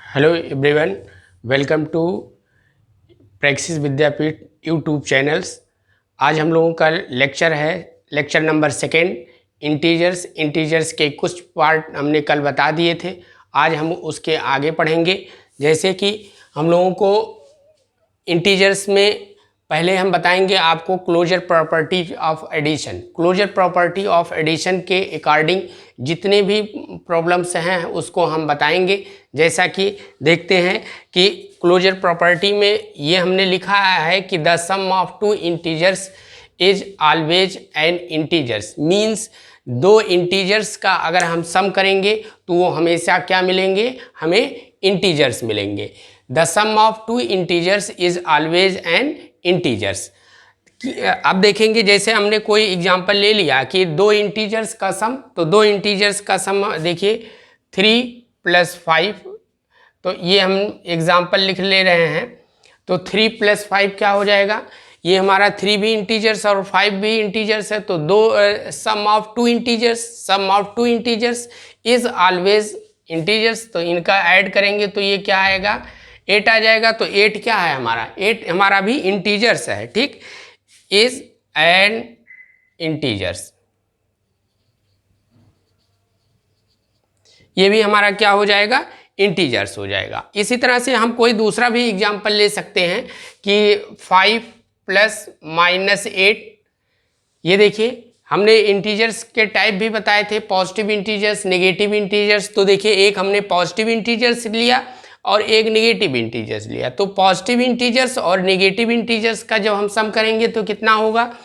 Hello everyone, welcome to Praxis Vidyapeeth YouTube channels. आज हम लोगों का लेक्चर है लेक्चर नंबर 2 इंटीजर्स के कुछ पार्ट हमने कल बता दिए थे। आज हम उसके आगे पढ़ेंगे। जैसे कि हम लोगों को इंटीजर्स में पहले हम बताएंगे आपको closure property of addition. Closure property of addition के अकॉर्डिंग जितने भी प्रॉब्लम्स हैं उसको हम बताएंगे। जैसा कि देखते हैं कि क्लोजर प्रॉपर्टी में ये हमने लिखा है कि the sum of two integers is always an integers. Means दो इंटीजर्स का अगर हम सम करेंगे तो वो हमेशा क्या मिलेंगे, हमें इंटीजर्स मिलेंगे। The sum of two integers is always an integers. अब देखेंगे, जैसे हमने कोई एग्जांपल ले लिया कि दो इंटीजर्स का सम, तो दो इंटीजर्स का सम देखिए 3 + 5। तो ये हम एग्जांपल लिख ले रहे हैं। तो 3 + 5 क्या हो जाएगा, ये हमारा 3 भी इंटीजर्स और 5 भी इंटीजर्स है। तो दो sum of two integers is always integers. तो इनका ऐड करेंगे तो ये क्या आएगा, 8 आ जाएगा। तो 8 क्या है हमारा, 8 हमारा भी इंटीजर्स है, ठीक। इज एन इंटीजर्स, ये भी हमारा क्या हो जाएगा, इंटीजर्स हो जाएगा। इसी तरह से हम कोई दूसरा भी एग्जांपल ले सकते हैं कि 5 ± 8। ये देखिए हमने इंटीजर्स के टाइप भी बताए थे, पॉजिटिव इंटीजर्स, नेगेटिव इंटीजर्स। तो देखिए एक हमने पॉजिटिव इंटीजर्स लिया और एक नेगेटिव इंटीजर्स लिया। तो पॉजिटिव इंटीजर्स और नेगेटिव इंटीजर्स का जब हम सम करेंगे तो कितना होगा,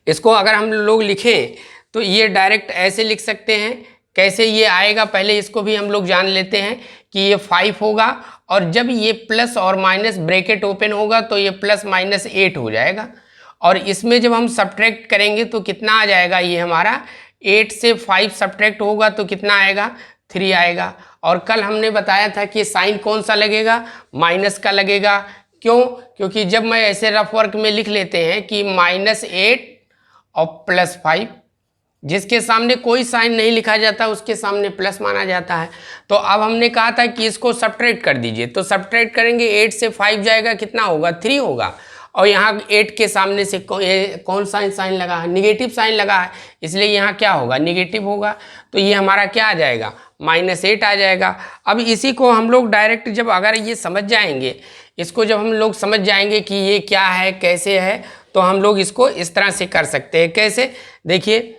इसको अगर हम लोग लिखें तो ये डायरेक्ट ऐसे लिख सकते हैं। कैसे ये आएगा, पहले इसको भी हम लोग जान लेते हैं कि ये 5 होगा और जब ये प्लस और माइनस ब्रैकेट ओपन होगा तो ये ± 8 हो जाएगा। और इसमें जब हम सब्ट्रैक्ट करेंगे तो कितना आ जाएगा, ये हमारा 8 से 5 सब्ट्रैक्ट होगा तो कितना आएगा, 3 आएगा। और कल हमने बताया था कि साइन कौन सा लगेगा, माइनस का लगेगा। क्यों, क्योंकि जब मैं ऐसे रफ वर्क में लिख लेते हैं कि -8 और +5, जिसके सामने कोई साइन नहीं लिखा जाता उसके सामने प्लस माना जाता है। तो अब हमने कहा था कि इसको सब्ट्रैक्ट कर दीजिए। तो सब्ट्रैक्ट करेंगे, 8 से 5 जाएगा, कितना होगा, 3 होगा। और यहाँ 8 के सामने से कौन सा साइन लगा है, निगेटिव साइन लगा है, इसलिए यहाँ क्या होगा, निगेटिव होगा। तो ये हमारा क्या आ जाएगा, -8 आ जाएगा। अब इसी को हम लोग डायरेक्ट जब अगर ये समझ जाएंगे, इसको जब हम लोग समझ जाएंगे कि ये क्या है, कैसे है, तो हम लोग इसको इस तरह से कर सकते हैं। कैसे, देखिए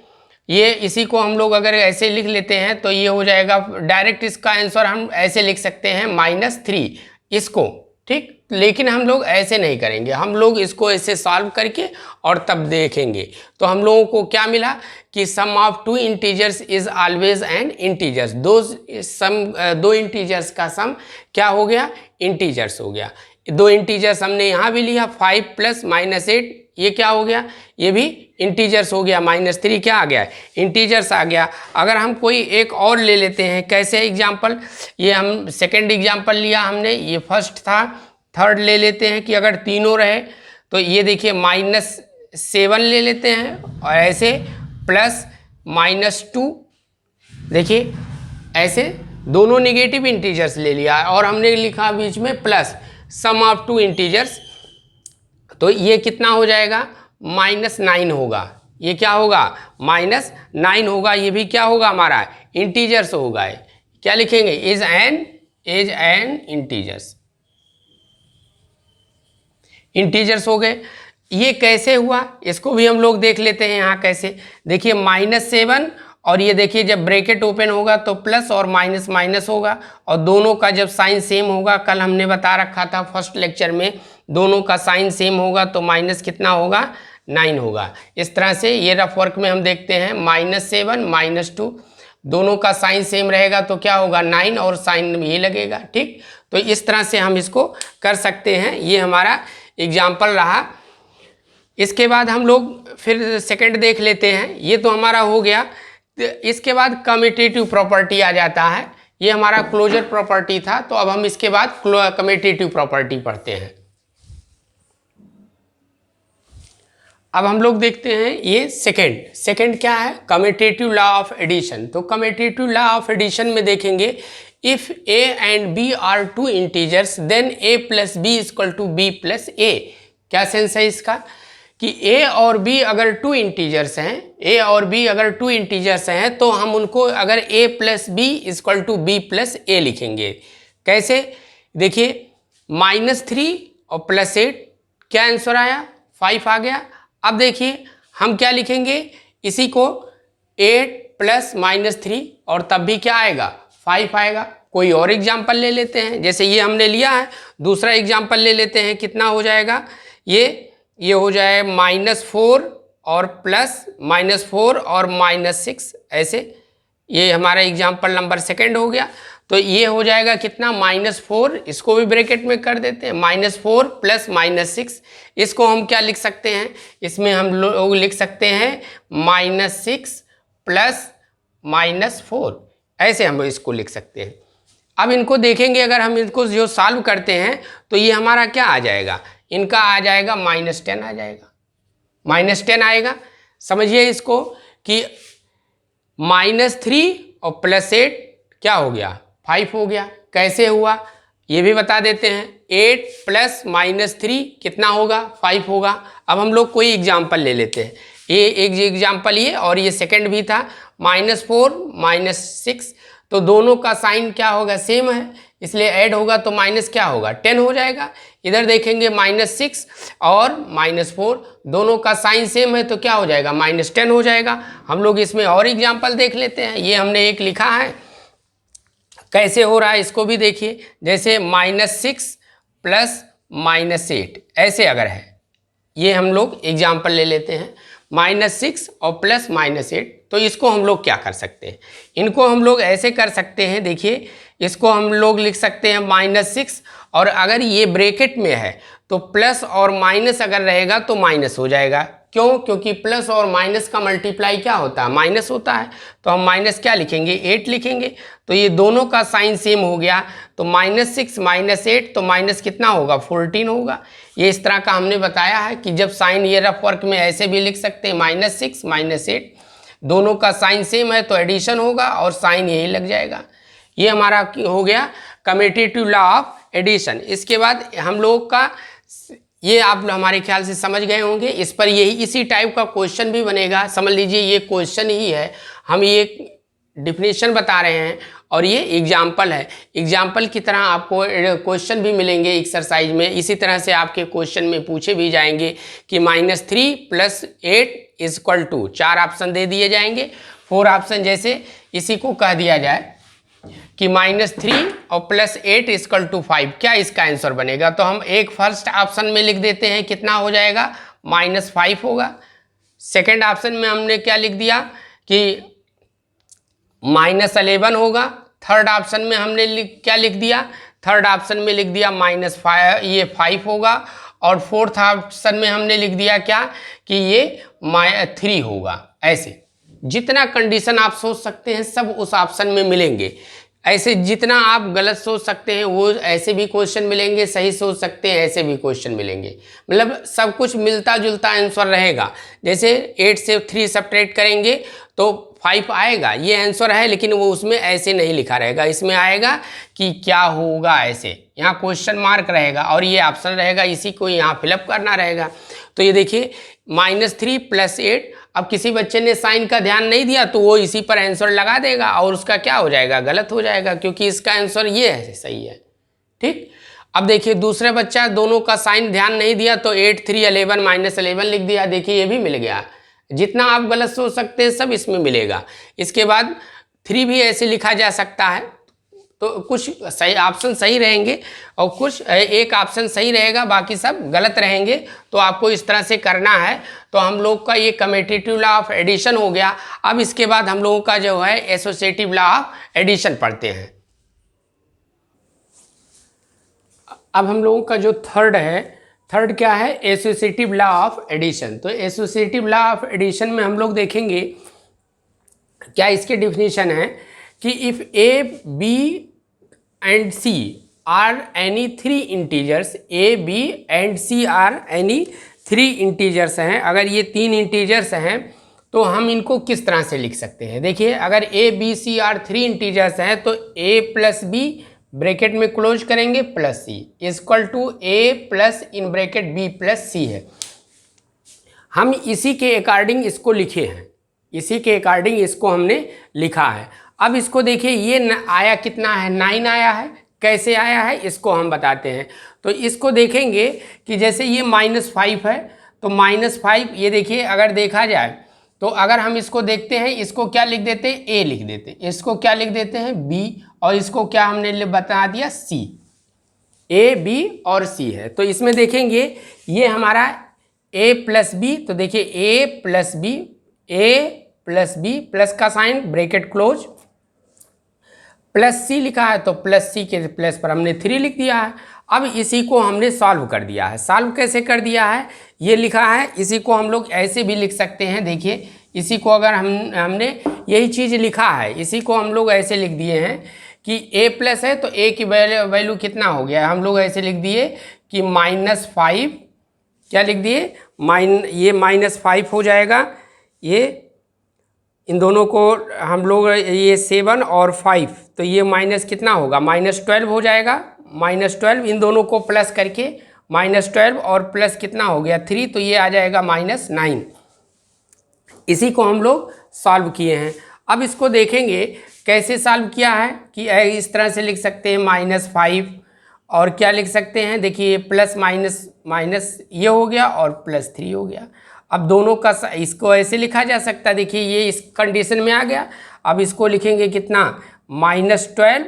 ये इसी को हम लोग अगर ऐसे लिख लेते हैं तो ये हो जाएगा डायरेक्ट, इसका आंसर हम ऐसे लिख सकते हैं -3 इसको, ठीक। लेकिन हम लोग ऐसे नहीं करेंगे, हम लोग इसको ऐसे सॉल्व करके और तब देखेंगे। तो हम लोगों को क्या मिला कि sum of two integers is always an integers. दो इंटीजर्स का सम क्या हो गया, इंटीजर्स हो गया। दो इंटीजर्स हमने यहाँ भी लिया, 5 + -8, ये क्या हो गया, ये भी इंटीजर्स हो गया। -3 क्या आ गया, इंटीजर्स आ गया। अगर हम कोई एक और ले लेते हैं, कैसे एग्जांपल, ये हम सेकंड एग्जांपल लिया हमने, ये फर्स्ट था, थर्ड ले लेते हैं कि अगर तीनों रहे तो ये देखिए -7 ले लेते हैं और ऐसे +-2, देखिए ऐसे दोनों नेगेटिव इंटीजर्स ले लिया और हमने लिखा बीच में plus, sum of two integers. तो ये कितना हो जाएगा, -9 होगा। ये क्या होगा, -9 होगा। ये भी क्या होगा, हमारा इंटीजर्स होगा। क्या लिखेंगे, इज एन इंटीजर्स हो गए। ये कैसे हुआ, इसको भी हम लोग देख लेते हैं। यहाँ कैसे, देखिए -7 और ये देखिए जब ब्रैकेट ओपन होगा तो प्लस और माइनस माइनस होगा और दोनों का जब साइन सेम होगा, कल हमने बता रखा था फर्स्ट लेक्चर में, दोनों का साइन सेम होगा तो माइनस कितना होगा, 9 होगा। इस तरह से ये रफ वर्क में हम देखते हैं, -7 -2 दोनों का साइन सेम रहेगा तो क्या होगा, 9 और साइन ये लगेगा, ठीक। तो इस तरह से हम इसको कर सकते हैं। ये हमारा एग्जाम्पल रहा। इसके बाद हम लोग फिर सेकंड देख लेते हैं। ये तो हमारा हो गया। इसके बाद कम्यूटेटिव प्रॉपर्टी आ जाता है। ये हमारा क्लोजर प्रॉपर्टी था, तो अब हम इसके बाद कम्यूटेटिव प्रॉपर्टी पढ़ते हैं। अब हम लोग देखते हैं ये सेकंड क्या है, कम्यूटेटिव लॉ ऑफ एडिशन। तो कम्यूटेटिव लॉ ऑफ एडिशन में देखेंगे, if a and b are two integers then a plus B equal to B plus A. क्या सेंस है इसका कि a और b अगर टू इंटीजर्स हैं, a और b अगर टू इंटीजर्स हैं तो हम उनको अगर a plus B equal to B plus A लिखेंगे। कैसे, देखिए -3 और +8, क्या आंसर आया, 5 आ गया। अब देखिए हम क्या लिखेंगे, इसी को 8 प्लस -3 और तब भी क्या आएगा, 5 आएगा। कोई और एग्जाम्पल ले लेते हैं, जैसे ये हमने लिया है, दूसरा एग्जाम्पल ले लेते हैं। कितना हो जाएगा, ये हो जाए -4 और प्लस -4 और -6, ऐसे। ये हमारा एग्जाम्पल नंबर सेकंड हो गया। तो ये हो जाएगा कितना, -4, इसको भी ब्रैकेट में कर देते हैं, -4 प्लस -6। इसको हम क्या लिख सकते हैं, इसमें हम लोग लिख सकते हैं -6 प्लस -4, ऐसे हम इसको लिख सकते हैं। अब इनको देखेंगे, अगर हम इनको जो सॉल्व करते हैं तो ये हमारा क्या आ जाएगा, इनका आ जाएगा -10 आ जाएगा, -10 आएगा। समझिए इसको कि -3 और +8 क्या हो गया, 5 हो गया। कैसे हुआ ये भी बता देते हैं, 8 प्लस -3 कितना होगा, 5 होगा। अब हम लोग कोई एग्जाम्पल ले लेते हैं, ये एक एग्जाम्पल ये और ये सेकंड भी था, -4 -6, तो दोनों का साइन क्या होगा, सेम है, इसलिए ऐड होगा तो माइनस क्या होगा, 10 हो जाएगा। इधर देखेंगे -6 और -4 दोनों का साइन सेम है तो क्या हो जाएगा, -10 हो जाएगा। हम लोग इसमें और एग्जाम्पल देख लेते हैं, ये हमने एक लिखा है, कैसे हो रहा है इसको भी देखिए। जैसे -6 प्लस -8, ऐसे अगर है, ये हम लोग एग्जाम्पल ले लेते हैं, -6 और प्लस -8। तो इसको हम लोग क्या कर सकते हैं, इनको हम लोग ऐसे कर सकते हैं, देखिए इसको हम लोग लिख सकते हैं -6, और अगर ये ब्रैकेट में है तो प्लस और माइनस अगर रहेगा तो माइनस हो जाएगा। क्यों, क्योंकि प्लस और माइनस का मल्टीप्लाई क्या होता है, माइनस होता है। तो हम माइनस क्या लिखेंगे, 8 लिखेंगे। तो ये दोनों का साइन सेम हो गया, तो -6 -8, तो माइनस कितना होगा, 14 होगा। ये इस तरह का हमने बताया है कि जब साइन ये रफ वर्क में ऐसे भी लिख सकते हैं, -6 -8, दोनों का साइन सेम है तो एडिशन होगा और साइन यही लग जाएगा। ये हमारा हो गया कम्यूटेटिव लॉ ऑफ एडिशन। इसके बाद हम लोग का, ये आप हमारे ख्याल से समझ गए होंगे, इस पर यही इसी टाइप का क्वेश्चन भी बनेगा। समझ लीजिए ये क्वेश्चन ही है, हम ये डिफिनेशन बता रहे हैं और ये एग्जाम्पल है। एग्जाम्पल की तरह आपको क्वेश्चन भी मिलेंगे एक्सरसाइज में, इसी तरह से आपके क्वेश्चन में पूछे भी जाएंगे कि -3 + 8 = 4 ऑप्शन दे दिए जाएंगे, 4 ऑप्शन, जैसे इसी को कह दिया जाए कि -3 और +8 = 5, क्या इसका आंसर बनेगा। तो हम एक फर्स्ट ऑप्शन में लिख देते हैं, कितना हो जाएगा, -5 होगा। सेकंड ऑप्शन में हमने क्या लिख दिया कि -11 होगा। थर्ड ऑप्शन में हमने क्या लिख दिया, थर्ड ऑप्शन में लिख दिया -5, ये 5 होगा। और फोर्थ ऑप्शन में हमने लिख दिया क्या कि ये 3 होगा। ऐसे जितना कंडीशन आप सोच सकते हैं सब उस ऑप्शन में मिलेंगे। ऐसे जितना आप गलत सोच सकते हैं वो ऐसे भी क्वेश्चन मिलेंगे, सही सोच सकते हैं ऐसे भी क्वेश्चन मिलेंगे, मतलब सब कुछ मिलता जुलता आंसर रहेगा। जैसे 8 से 3 सब्ट्रैक्ट करेंगे तो 5 आएगा, ये आंसर है, लेकिन वो उसमें ऐसे नहीं लिखा रहेगा, इसमें आएगा कि क्या होगा, ऐसे यहाँ क्वेश्चन मार्क रहेगा और ये ऑप्शन रहेगा, इसी को यहाँ फिलअप करना रहेगा। तो ये देखिए -3 + 8, अब किसी बच्चे ने साइन का ध्यान नहीं दिया तो वो इसी पर आंसर लगा देगा और उसका क्या हो जाएगा, गलत हो जाएगा, क्योंकि इसका आंसर ये है, सही है। ठीक, अब देखिए दूसरे बच्चा दोनों का साइन ध्यान नहीं दिया तो 8 3 11 -11 लिख दिया, देखिए ये भी मिल गया। जितना आप गलत सोच सकते हैं सब इसमें मिलेगा। इसके बाद 3 भी ऐसे लिखा जा सकता है, तो कुछ सही ऑप्शन सही रहेंगे और कुछ एक ऑप्शन सही रहेगा, बाकी सब गलत रहेंगे। तो आपको इस तरह से करना है। तो हम लोग का ये कम्यूटेटिव लॉ ऑफ एडिशन हो गया। अब इसके बाद हम लोगों का जो है एसोसिएटिव लॉ ऑफ एडिशन पढ़ते हैं। अब हम लोगों का जो थर्ड क्या है, एसोसिएटिव लॉ ऑफ एडिशन। तो एसोसिएटिव लॉ ऑफ एडिशन में हम लोग देखेंगे क्या इसके डिफिनीशन है कि if A, B and C are any 3 integers, A, B and C are any 3 integers हैं, अगर ये 3 इंटीजर्स हैं तो हम इनको किस तरह से लिख सकते हैं। देखिए अगर A B C are 3 integers हैं तो ए प्लस बी ब्रैकेट में क्लोज करेंगे plus C equal to A plus in bracket B plus C है। हम इसी के अकॉर्डिंग इसको लिखे हैं, इसी के अकॉर्डिंग इसको हमने लिखा है। अब इसको देखिए ये आया कितना है, 9 आया है। कैसे आया है इसको हम बताते हैं। तो इसको देखेंगे कि जैसे ये -5 है तो -5 ये देखिए अगर देखा जाए तो अगर हम इसको देखते हैं, इसको क्या लिख देते हैं, ए लिख देते हैं, इसको क्या लिख देते हैं, बी, और इसको क्या हमने बता दिया, सी। ए बी और सी है। तो इसमें देखेंगे ये हमारा ए प्लस बी, तो देखिए ए प्लस बी, ए प्लस बी, प्लस का साइन ब्रैकेट क्लोज, प्लस सी लिखा है तो प्लस सी के प्लस पर हमने 3 लिख दिया है। अब इसी को हमने सॉल्व कर दिया है। सॉल्व कैसे कर दिया है, ये लिखा है, इसी को हम लोग ऐसे भी लिख सकते हैं। देखिए इसी को अगर हमने यही चीज़ लिखा है, इसी को हम लोग ऐसे लिख दिए हैं कि a प्लस है तो a की वैल्यू कितना हो गया, हम लोग ऐसे लिख दिए कि -5, क्या लिख दिए, ये -5 हो जाएगा। ये इन दोनों को हम लोग ये 7 और 5 तो ये माइनस कितना होगा, -12 हो जाएगा। -12 इन दोनों को प्लस करके -12 और प्लस कितना हो गया 3, तो ये आ जाएगा -9। इसी को हम लोग सॉल्व किए हैं। अब इसको देखेंगे कैसे सॉल्व किया है कि इस तरह से लिख सकते हैं -5 और क्या लिख सकते हैं, देखिए प्लस माइनस ये हो गया और +3 हो गया। अब दोनों का इसको ऐसे लिखा जा सकता है, देखिए ये इस कंडीशन में आ गया। अब इसको लिखेंगे कितना, -12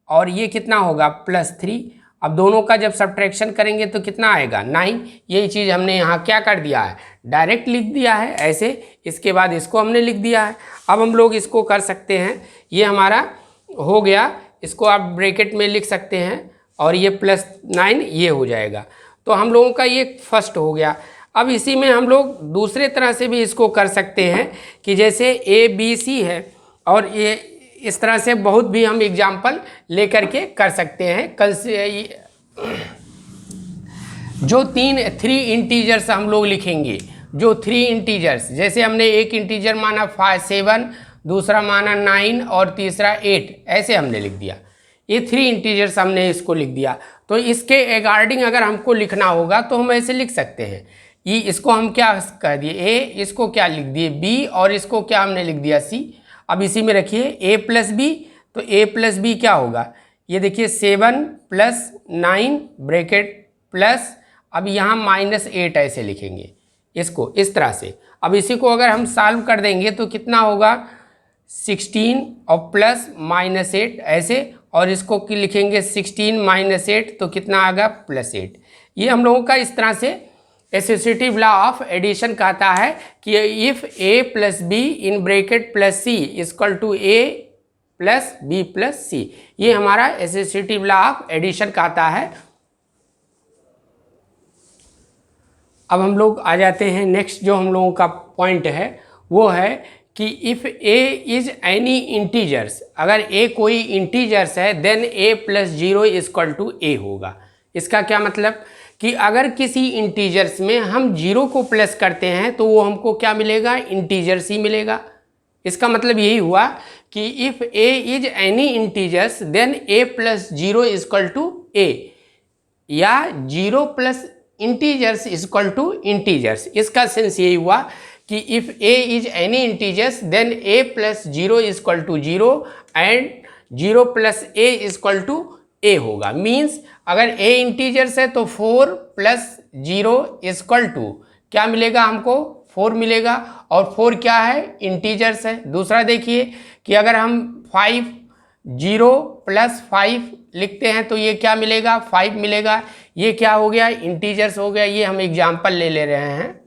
और ये कितना होगा +3। अब दोनों का जब सब्ट्रैक्शन करेंगे तो कितना आएगा 9। यही चीज़ हमने यहाँ क्या कर दिया है, डायरेक्ट लिख दिया है ऐसे, इसके बाद इसको हमने लिख दिया है। अब हम लोग इसको कर सकते हैं, ये हमारा हो गया, इसको आप ब्रैकेट में लिख सकते हैं और ये +9 ये हो जाएगा। तो हम लोगों का ये फर्स्ट हो गया। अब इसी में हम लोग दूसरे तरह से भी इसको कर सकते हैं कि जैसे ए बी सी है और ये इस तरह से बहुत भी हम एग्जाम्पल लेकर के कर सकते हैं। कल से जो 3 इंटीजर्स हम लोग लिखेंगे, जो 3 इंटीजर्स, जैसे हमने एक इंटीजर माना 7, दूसरा माना 9 और तीसरा 8, ऐसे हमने लिख दिया। ये 3 इंटीजर्स हमने इसको लिख दिया। तो इसके अकॉर्डिंग अगर हमको लिखना होगा तो हम ऐसे लिख सकते हैं। ये इसको हम क्या कह दिए ए, इसको क्या लिख दिए बी और इसको क्या हमने लिख दिया सी। अब इसी में रखिए a प्लस बी, तो a प्लस बी क्या होगा, ये देखिए 7 + 9 ब्रैकेट प्लस, अब यहाँ -8 ऐसे लिखेंगे इसको इस तरह से। अब इसी को अगर हम सॉल्व कर देंगे तो कितना होगा 16 और प्लस -8 ऐसे, और इसको लिखेंगे 16 - 8 तो कितना आएगा +8। ये हम लोगों का इस तरह से एसोसिएटिव लॉ ऑफ एडिशन कहता है कि if a plus B in bracket plus C equal to a plus B plus C, ये हमारा एसोसिएटिव लॉ ऑफ एडिशन कहता है। अब हम लोग आ जाते हैं नेक्स्ट, जो हम लोगों का पॉइंट है वो है कि if a is any integers, अगर a कोई इंटीजर्स है then a + 0 equal to a होगा। इसका क्या मतलब कि अगर किसी इंटीजर्स में हम 0 को प्लस करते हैं तो वो हमको क्या मिलेगा, इंटीजर्स ही मिलेगा। इसका मतलब यही हुआ कि if a is any integers then a + 0 equal to a, या 0 + इंटीजर्स इक्वल टू इंटीजर्स। इसका सेंस यही हुआ कि if a is any integers then a + 0 equal to 0 and 0 + a equal to a होगा। मीन्स अगर a इंटीजर्स है तो 4 + 0 equal to क्या मिलेगा, हमको 4 मिलेगा, और 4 क्या है, इंटीजर्स है। दूसरा देखिए कि अगर हम 0 + 5 लिखते हैं तो ये क्या मिलेगा, 5 मिलेगा। ये क्या हो गया, इंटीजर्स हो गया। ये हम एग्जाम्पल ले रहे हैं,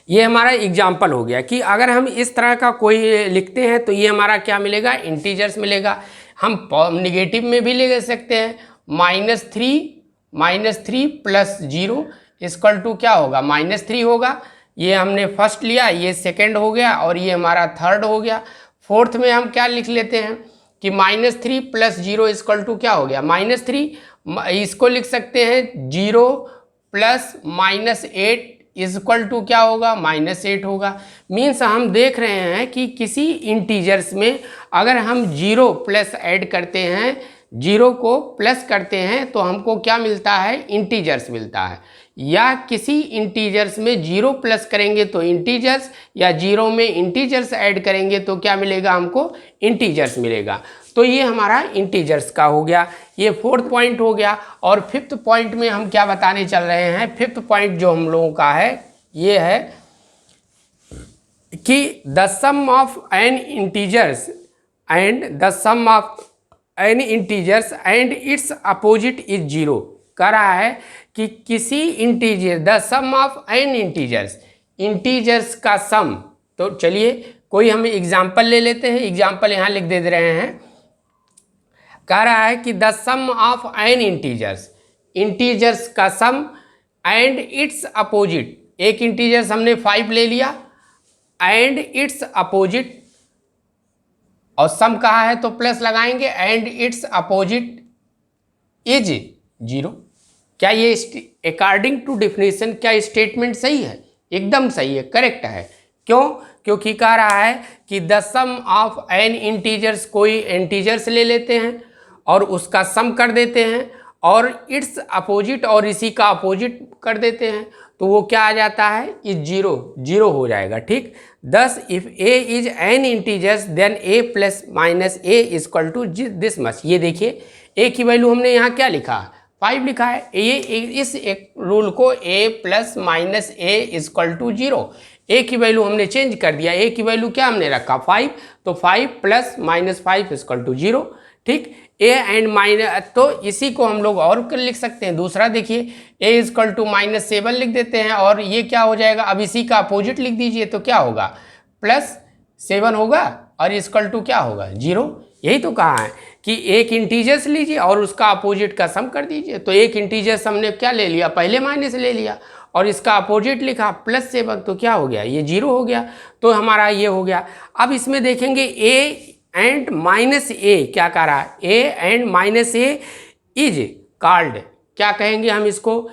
ये हमारा एग्जाम्पल हो गया कि अगर हम इस तरह का कोई लिखते हैं तो ये हमारा क्या मिलेगा, इंटीजर्स मिलेगा। हम निगेटिव में भी ले सकते हैं, -3 + 0 इक्वल टू क्या होगा, -3 होगा। ये हमने फर्स्ट लिया, ये सेकंड हो गया और ये हमारा थर्ड हो गया। फोर्थ में हम क्या लिख लेते हैं कि -3 + 0 इक्वल टू क्या हो गया, -3। इसको लिख सकते हैं 0 प्लस -8 इक्वल टू क्या होगा, -8 होगा। मीन्स हम देख रहे हैं कि किसी इंटीजर्स में अगर हम 0 प्लस ऐड करते हैं, 0 को प्लस करते हैं तो हमको क्या मिलता है, इंटीजर्स मिलता है। या किसी इंटीजर्स में 0 प्लस करेंगे तो इंटीजर्स, या 0 में इंटीजर्स ऐड करेंगे तो क्या मिलेगा, हमको इंटीजर्स मिलेगा। तो ये हमारा इंटीजर्स का हो गया, ये 4th पॉइंट हो गया। और 5th पॉइंट में हम क्या बताने चल रहे हैं, 5th पॉइंट जो हम लोगों का है ये है कि the sum of an integers and its opposite is 0। कह रहा है कि किसी integer, the sum of an integers का सम। तो चलिए कोई हम एग्जाम्पल ले लेते हैं, एग्जाम्पल यहाँ लिख दे रहे हैं। कह रहा है कि the sum of an integers का सम एंड इट्स अपोजिट। एक इंटीजर्स हमने 5 ले लिया एंड इट्स अपोजिट, और सम कहा है तो प्लस लगाएंगे, एंड इट्स अपोजिट इज 0। क्या ये अकॉर्डिंग टू डेफिनेशन क्या स्टेटमेंट सही है? एकदम सही है, करेक्ट है। क्यों? क्योंकि कह रहा है कि the sum of an integers, कोई इंटीजर्स ले लेते हैं और उसका सम कर देते हैं, और इट्स अपोजिट और इसी का अपोजिट कर देते हैं, तो वो क्या आ जाता है, इज 0 हो जाएगा। ठीक, दस if a is an integers then a plus minus a equal to this much. ये देखिए a की वैल्यू हमने यहाँ क्या लिखा, 5 लिखा है। ये इस एक रूल को a plus minus a equal to 0, a की वैल्यू हमने चेंज कर दिया। a की वैल्यू क्या हमने रखा, 5, तो 5 प्लस माइनस 5 इक्वल टू 0। ठीक, a एंड माइनस, तो इसी को हम लोग और लिख सकते हैं। दूसरा देखिए a इक्वल टू -7 लिख देते हैं, और ये क्या हो जाएगा, अब इसी का अपोजिट लिख दीजिए तो क्या होगा, +7 होगा, और इक्वल टू क्या होगा, 0। यही तो कहा है कि एक इंटीजर्स लीजिए और उसका अपोजिट का सम कर दीजिए। तो एक इंटीजर्स हमने क्या ले लिया, पहले माइनस ले लिया, और इसका अपोजिट लिखा +7, तो क्या हो गया, ये 0 हो गया। तो हमारा ये हो गया। अब इसमें देखेंगे a एंड माइनस a क्या कह रहा है, a and minus a is called, क्या कहेंगे हम इसको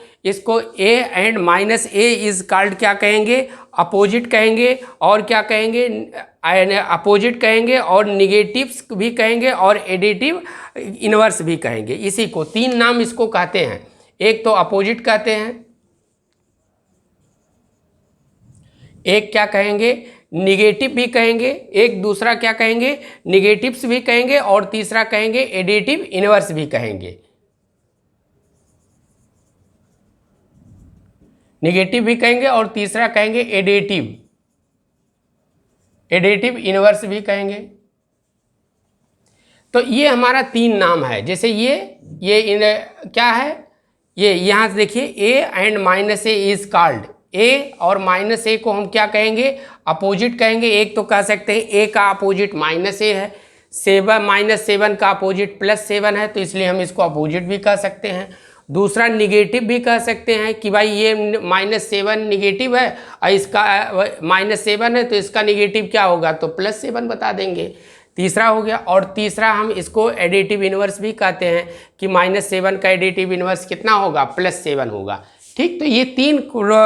a and minus a is called क्या कहेंगे, अपोजिट कहेंगे, और क्या कहेंगे, अपोजिट कहेंगे, और निगेटिव्स भी कहेंगे, और एडिटिव इनवर्स भी कहेंगे। इसी को 3 नाम इसको कहते हैं। एक तो अपोजिट कहते हैं, एक क्या कहेंगे, निगेटिव भी कहेंगे, एक दूसरा क्या कहेंगे, निगेटिव्स भी कहेंगे, और तीसरा कहेंगे एडिटिव इनवर्स भी कहेंगे। निगेटिव भी कहेंगे और तीसरा कहेंगे एडिटिव इनवर्स भी कहेंगे। तो ये हमारा 3 नाम है। जैसे ये क्या है, ये यहाँ से देखिए a and minus a is called, a और माइनस a को हम क्या कहेंगे, अपोजिट कहेंगे। एक तो कह सकते हैं a का अपोजिट -a है, -7 का अपोजिट +7 है, तो इसलिए हम इसको अपोजिट भी कह सकते हैं। दूसरा निगेटिव भी कह सकते हैं कि भाई ये -7 निगेटिव है और इसका -7 है, तो इसका निगेटिव क्या होगा, तो +7 बता देंगे। तीसरा हो गया। और तीसरा हम इसको एडिटिव इनवर्स भी कहते हैं कि -7 का एडिटिव इनवर्स कितना होगा, +7 होगा। ठीक, तो ये 3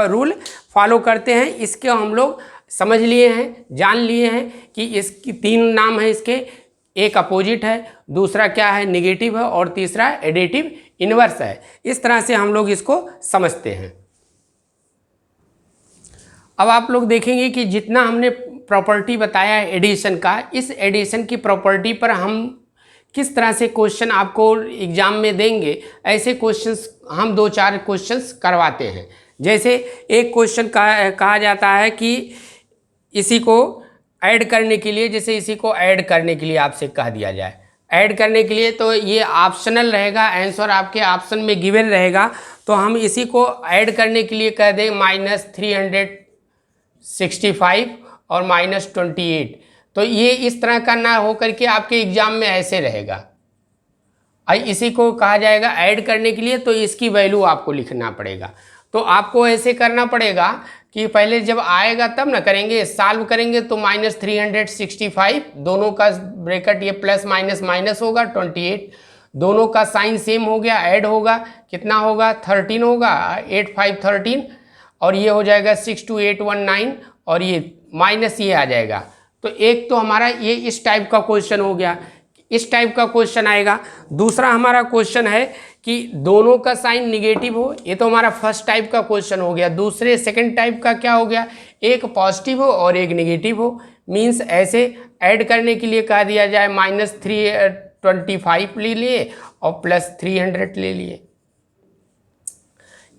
रूल फॉलो करते हैं। इसके हम लोग समझ लिए हैं, जान लिए हैं कि इसकी 3 नाम है इसके, एक अपोजिट है, दूसरा क्या है, निगेटिव है, और तीसरा एडिटिव इनवर्स है। इस तरह से हम लोग इसको समझते हैं। अब आप लोग देखेंगे कि जितना हमने प्रॉपर्टी बताया है एडिशन का, इस एडिशन की प्रॉपर्टी पर हम किस तरह से क्वेश्चन आपको एग्जाम में देंगे, ऐसे क्वेश्चंस हम 2-4 क्वेश्चंस करवाते हैं। जैसे एक क्वेश्चन कहा जाता है कि इसी को ऐड करने के लिए, जैसे इसी को ऐड करने के लिए आपसे कह दिया जाए, ऐड करने के लिए, तो ये ऑप्शनल रहेगा, आंसर आपके ऑप्शन में गिवन रहेगा, तो हम इसी को ऐड करने के लिए कह दें -365 और -28। तो ये इस तरह का ना हो करके आपके एग्जाम में ऐसे रहेगा। इसी को कहा जाएगा ऐड करने के लिए, तो इसकी वैल्यू आपको लिखना पड़ेगा। तो आपको ऐसे करना पड़ेगा कि पहले जब आएगा तब ना करेंगे, सॉल्व करेंगे तो -365 दोनों का ब्रैकेट ये प्लस माइनस माइनस होगा 28, दोनों का साइन सेम हो गया, ऐड होगा, कितना होगा 13 होगा, 8 5 13, और ये हो जाएगा 6 2 8 1 9, और ये माइनस ये आ जाएगा। तो एक तो हमारा ये इस टाइप का क्वेश्चन हो गया, इस टाइप का क्वेश्चन आएगा। दूसरा हमारा क्वेश्चन है कि दोनों का साइन निगेटिव हो, ये तो हमारा फर्स्ट टाइप का क्वेश्चन हो गया। दूसरे सेकंड टाइप का क्या हो गया, एक पॉजिटिव हो और एक निगेटिव हो, मीन्स ऐसे ऐड करने के लिए कह दिया जाए -325 ले लिए और +300 ले लिए,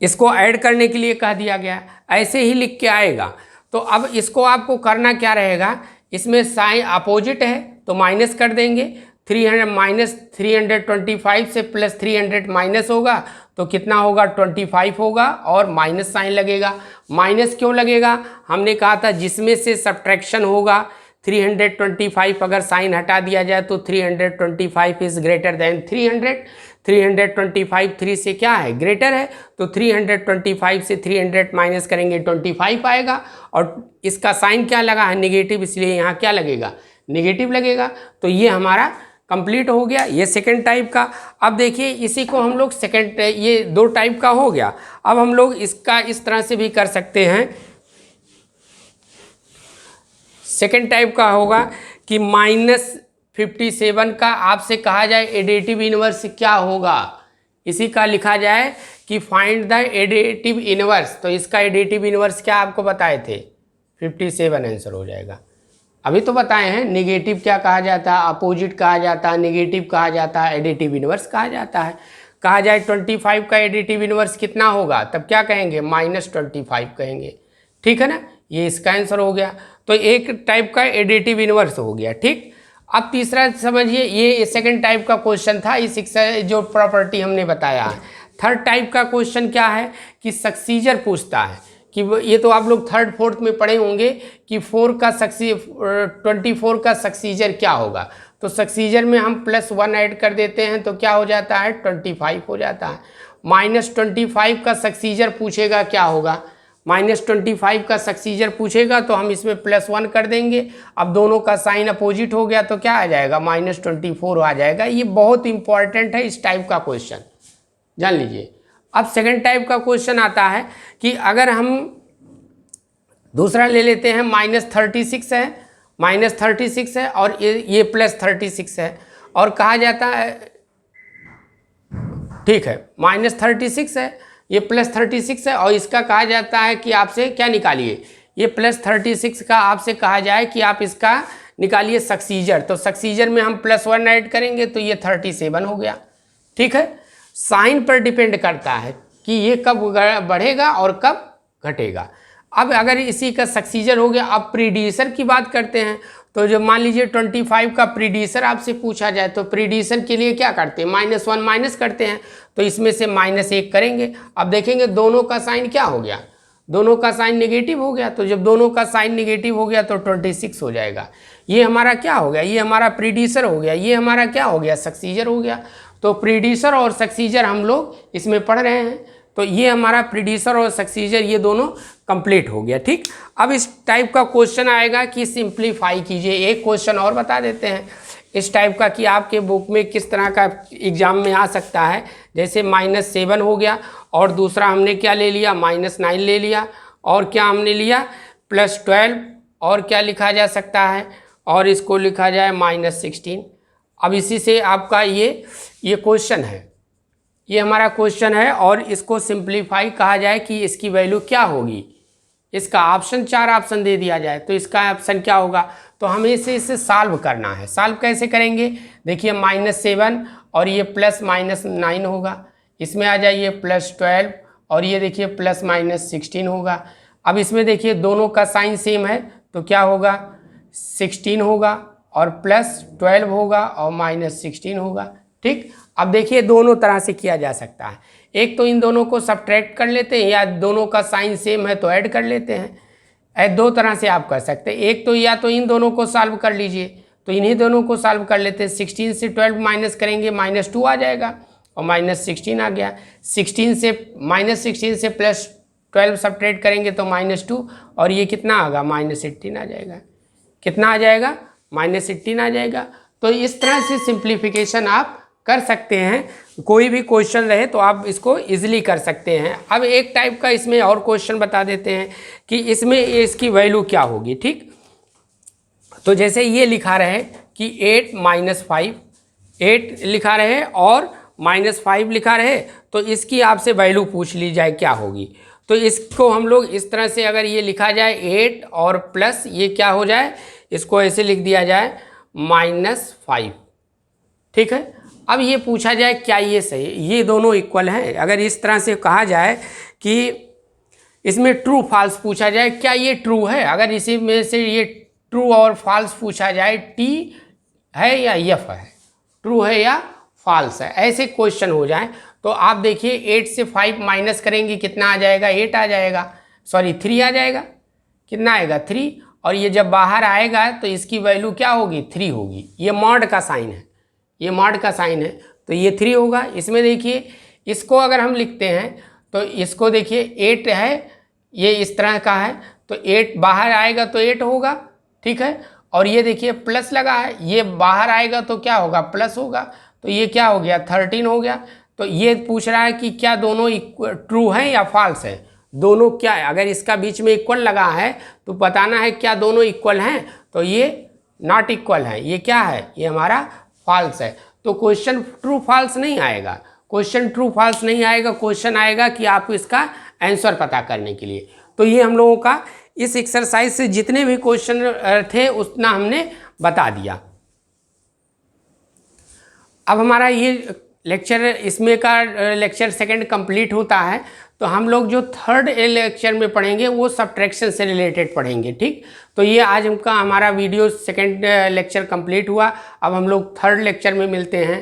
इसको ऐड करने के लिए कह दिया गया, ऐसे ही लिख के आएगा। तो अब इसको आपको करना क्या रहेगा, इसमें साइन अपोजिट है तो माइनस कर देंगे, 300 -325 से +300 माइनस होगा तो कितना होगा 25 होगा और माइनस साइन लगेगा। माइनस क्यों लगेगा, हमने कहा था जिसमें से सब्ट्रैक्शन होगा 325 अगर साइन हटा दिया जाए तो 325 इज ग्रेटर देन 300, 325 3 से क्या है ग्रेटर है, तो 325 से 300 माइनस करेंगे 25 आएगा, और इसका साइन क्या लगा है नेगेटिव, इसलिए यहाँ क्या लगेगा नेगेटिव लगेगा। तो ये हमारा कंप्लीट हो गया ये सेकंड टाइप का। अब देखिए इसी को हम लोग सेकंड, ये दो टाइप का हो गया, अब हम लोग इसका इस तरह से भी कर सकते हैं। सेकंड टाइप का होगा कि -57 का आपसे कहा जाए एडिटिव इनवर्स क्या होगा, इसी का लिखा जाए कि फाइंड द एडिटिव इनवर्स, तो इसका एडिटिव इनवर्स क्या आपको बताए थे 57 आंसर हो जाएगा। अभी तो बताए हैं निगेटिव क्या कहा जाता है, अपोजिट कहा जाता है, निगेटिव कहा जाता है, एडिटिव इनवर्स कहा जाता है। कहा जाए 25 का एडिटिव इनवर्स कितना होगा, तब क्या कहेंगे -25 कहेंगे, ठीक है ना, ये इसका आंसर हो गया। तो एक टाइप का एडिटिव इनवर्स हो गया, ठीक। अब तीसरा समझिए, ये सेकंड टाइप का क्वेश्चन था, इस जो प्रॉपर्टी हमने बताया है। थर्ड टाइप का क्वेश्चन क्या है कि सक्सीजर पूछता है कि ये तो आप लोग थर्ड फोर्थ में पढ़े होंगे कि 24 का सक्सीजर क्या होगा। तो सक्सीजर में हम +1 ऐड कर देते हैं तो क्या हो जाता है 25 हो जाता है। -25 का सक्सीजर पूछेगा क्या होगा, -25 का सक्सीजर पूछेगा तो हम इसमें +1 कर देंगे। अब दोनों का साइन अपोजिट हो गया तो क्या आ जाएगा -24 आ जाएगा। ये बहुत इंपॉर्टेंट है इस टाइप का क्वेश्चन, जान लीजिए। अब सेकंड टाइप का क्वेश्चन आता है कि अगर हम दूसरा ले लेते हैं -36 है, -36 है और ये +36 है, और कहा जाता है ठीक है -36 है, ये +36 है, और इसका कहा जाता है कि आपसे क्या निकालिए, ये +36 का आपसे कहा जाए कि आप इसका निकालिए सक्सीजर। तो सक्सीजर में हम +1 ऐड करेंगे तो ये 37 हो गया, ठीक है। साइन पर डिपेंड करता है कि ये कब बढ़ेगा और कब घटेगा। अब अगर इसी का सक्सीजर हो गया, अब प्रीडिसर की बात करते हैं। तो जो मान लीजिए 25 का प्रीडिसर आपसे पूछा जाए तो प्रीडिसर के लिए क्या करते हैं -1 माइनस करते हैं, तो इसमें से -1 करेंगे। अब देखेंगे दोनों का साइन क्या हो गया, दोनों का साइन नेगेटिव हो गया। तो जब दोनों का साइन नेगेटिव हो गया तो 26 हो जाएगा। ये हमारा क्या हो गया, ये हमारा प्रीडिसर हो गया, ये हमारा क्या हो गया सक्सीजर हो गया। तो प्रीडिसर और सक्सीजर हम लोग इसमें पढ़ रहे हैं, तो ये हमारा प्रीडिसर और सक्सीजर ये दोनों कंप्लीट हो गया, ठीक। अब इस टाइप का क्वेश्चन आएगा कि सिंप्लीफाई कीजिए। एक क्वेश्चन और बता देते हैं इस टाइप का कि आपके बुक में किस तरह का एग्जाम में आ सकता है। जैसे -7 हो गया, और दूसरा हमने क्या ले लिया -9 ले लिया, और क्या हमने लिया +12, और क्या लिखा जा सकता है, और इसको लिखा जाए -16। अब इसी से आपका ये क्वेश्चन है, ये हमारा क्वेश्चन है, और इसको सिंप्लीफाई कहा जाए कि इसकी वैल्यू क्या होगी। इसका ऑप्शन 4 ऑप्शन दे दिया जाए तो इसका ऑप्शन क्या होगा, तो हमें इसे सॉल्व करना है। सॉल्व कैसे करेंगे, देखिए -7 और ये +-9 होगा, इसमें आ जाइए +12, और ये देखिए +-16 होगा। अब इसमें देखिए दोनों का साइन सेम है तो क्या होगा 16 होगा, और +12 होगा और -16 होगा, ठीक। अब देखिए दोनों तरह से किया जा सकता है। एक तो इन दोनों को सब्ट्रैक्ट कर लेते हैं, या दोनों का साइन सेम है तो ऐड कर लेते हैं। दो तरह से आप कर सकते हैं। एक तो या तो इन दोनों को सॉल्व कर लीजिए, तो इन्हीं दोनों को सॉल्व कर लेते हैं। 16 से 12 माइनस करेंगे -2 आ जाएगा, और -16 आ गया। 16 से +12 सब्ट्रैक्ट करेंगे तो -2, और ये कितना आएगा -18 आ जाएगा। कितना आ जाएगा -18 आ जाएगा। तो इस तरह से सिंप्लीफिकेशन आप कर सकते हैं, कोई भी क्वेश्चन रहे तो आप इसको इजीली कर सकते हैं। अब एक टाइप का इसमें और क्वेश्चन बता देते हैं कि इसमें इसकी वैल्यू क्या होगी। ठीक, तो जैसे ये लिखा रहे कि 8 - 5, 8 लिखा रहे और -5 लिखा रहे, तो इसकी आपसे वैल्यू पूछ ली जाए क्या होगी। तो इसको हम लोग इस तरह से अगर ये लिखा जाए 8 और प्लस ये क्या हो जाए, इसको ऐसे लिख दिया जाए -5। ठीक है, अब ये पूछा जाए क्या ये सही, ये दोनों इक्वल हैं। अगर इस तरह से कहा जाए कि इसमें ट्रू फॉल्स पूछा जाए, क्या ये ट्रू है, अगर इसी में से ये ट्रू और फॉल्स पूछा जाए, टी है या एफ है, ट्रू है या फॉल्स है, ऐसे क्वेश्चन हो जाए, तो आप देखिए 8 से 5 माइनस करेंगे कितना आ जाएगा, 8 आ जाएगा, सॉरी 3 आ जाएगा, कितना आएगा 3, और ये जब बाहर आएगा तो इसकी वैल्यू क्या होगी 3 होगी। ये मॉड का साइन है, ये मॉड का साइन है, तो ये 3 होगा। इसमें देखिए इसको अगर हम लिखते हैं तो इसको देखिए 8 है, ये इस तरह का है, तो 8 बाहर आएगा तो 8 होगा। ठीक है, और ये देखिए प्लस लगा है, ये बाहर आएगा तो क्या होगा प्लस होगा, तो ये क्या हो गया 13 हो गया। तो ये पूछ रहा है कि क्या दोनों ट्रू हैं या फॉल्स है, दोनों क्या है, अगर इसका बीच में इक्वल लगा है तो बताना है क्या दोनों इक्वल हैं, तो ये नॉट इक्वल है, ये क्या है, ये हमारा फॉल्स है। तो क्वेश्चन ट्रू फॉल्स नहीं आएगा, क्वेश्चन ट्रू फॉल्स नहीं आएगा, क्वेश्चन आएगा कि आपको इसका आंसर पता करने के लिए। तो ये हम लोगों का इस एक्सरसाइज से जितने भी क्वेश्चन थे उतना हमने बता दिया। अब हमारा ये लेक्चर, इसमें का लेक्चर सेकंड कंप्लीट होता है, तो हम लोग जो थर्ड लेक्चर में पढ़ेंगे वो सब्ट्रैक्शन से रिलेटेड पढ़ेंगे। ठीक, तो ये आज हमारा वीडियो सेकंड लेक्चर कंप्लीट हुआ। अब हम लोग थर्ड लेक्चर में मिलते हैं।